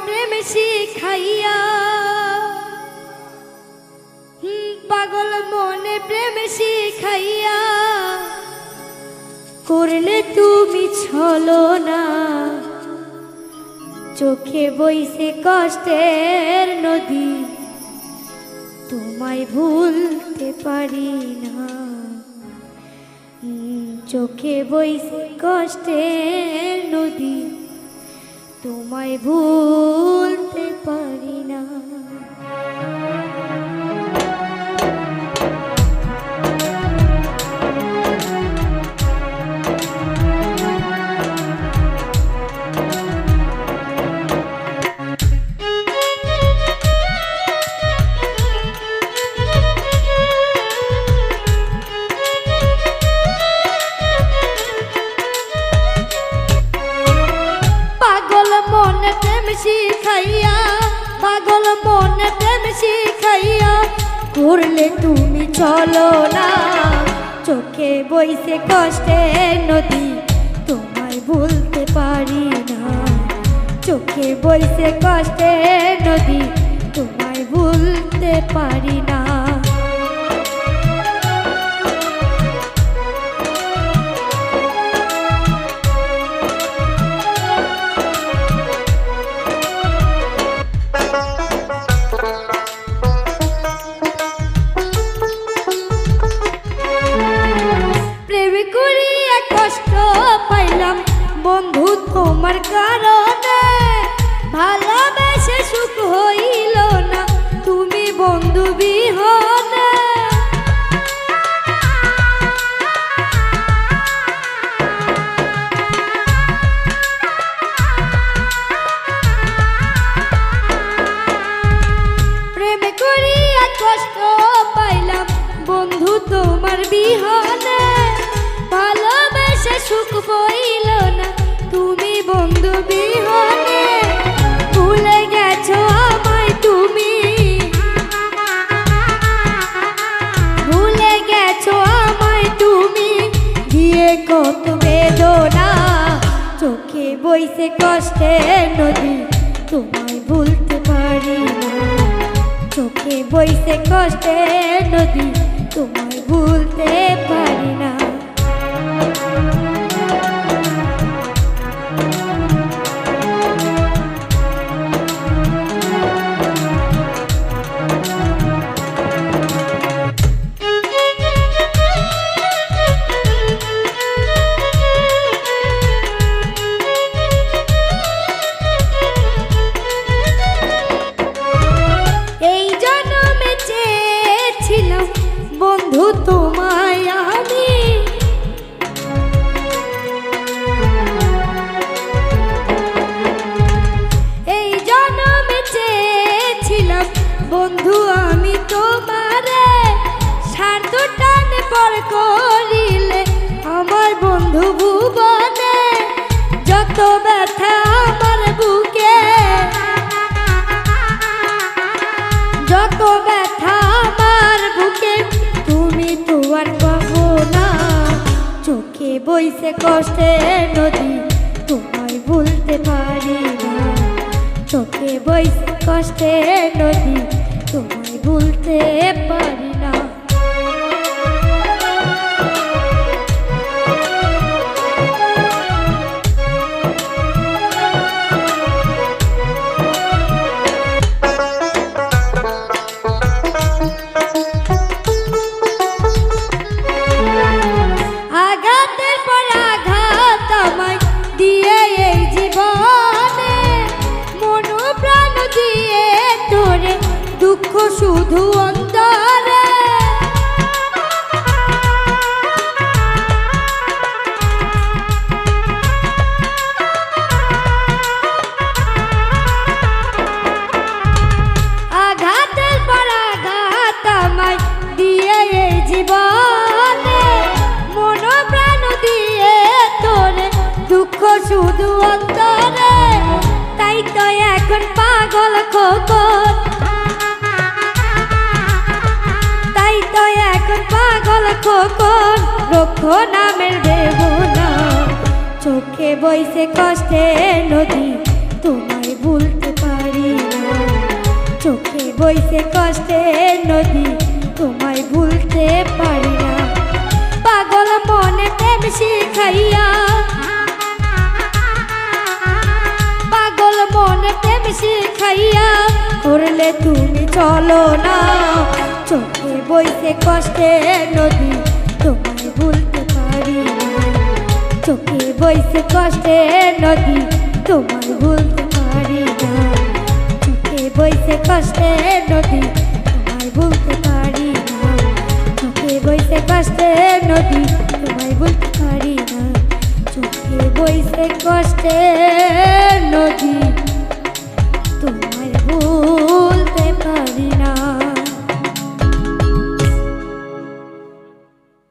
প্রেম শিখাইয়া, পাগল মনে প্রেম শিখাইয়া করলে তুমি ছলনা। চোখে বইছে কষ্টের নদী, তোমায় ভুলতে পারি না। চোখে বইছে কষ্টের নদী, তোমায় ভুলতে পারি না। শিখাইয়া পাগল মনে প্রেম শিখাইয়া করলে তুমি চলো না। চোখে বইছে কষ্টের নদী, তোমায় ভুলতে পারি না। চোখে বইছে কষ্টের নদী, তোমায় ভুলতে পারি না। বন্ধু তোমার কারণে ভালোবেসে সুখ হইল না, তুমি বন্ধু বিহনে। প্রেমে করিয়া কষ্ট পাইলাম বন্ধু তোমার বিহনে, ভালোবেসে সুখ হইল না, তুমি বন্ধু বিহনে। ভুলে গেছো আমায় তুমি, ভুলে গেছো আমায় তুমি, দিয়ে কত বেদনা। চোখে বইছে কষ্টের নদী, তোমায় ভুলতে পারি না। চোখে বইছে কষ্টের নদী, তোমায় ভুলতে পারি না। বন্ধু তোমায় আমি, এই জন্মে চেয়েছিলাম বন্ধু আমি তোমারে। স্বার্থ টানে পর করিলে আমার বন্ধু ভুবনে, যত ব্যথা আমার বুকে, যত ব্যথা আমার বুকে, তুমি তো আর পাবো না। চোখে বইছে কষ্টের নদী, তোমায় ভুলতে পারি না। চোখে বইছে কষ্টের নদী, তোমায় ভুলতে পারি না। দুঃখ শুধু অন্তরে, আঘাতের পর আঘাত আমায় দিয়ে এই জীবনে, মন প্রাণ দিয়ে তোরে দুঃখ শুধু অন্তরে। তাই তো এখন পাগল খোকন, তাই তো এখন পাগল খোকন, রক্ষ নামের বেদনা। চোখে বইছে কষ্টের নদী, তোমায় ভুলতে পারি চোখে বইছে কষ্টের নদী তোমায় ভুলতে পারি না পাগল মনে প্রেম শিখাইয়া পাগল মনে প্রেম শিখাইয়া করলে তুমি চলো না চোখে বইছে কষ্টের নদী তোমায় ভুলতে পারি না চোখে বইছে কষ্টের নদী তোমায় ভুলতে পারি না চোখে বইছে কষ্টের নদী তোমায় ভুলতে পারি না চোখে বইছে কষ্টের নদী তোমায় ভুলতে পারি না চোখে বইছে কষ্টের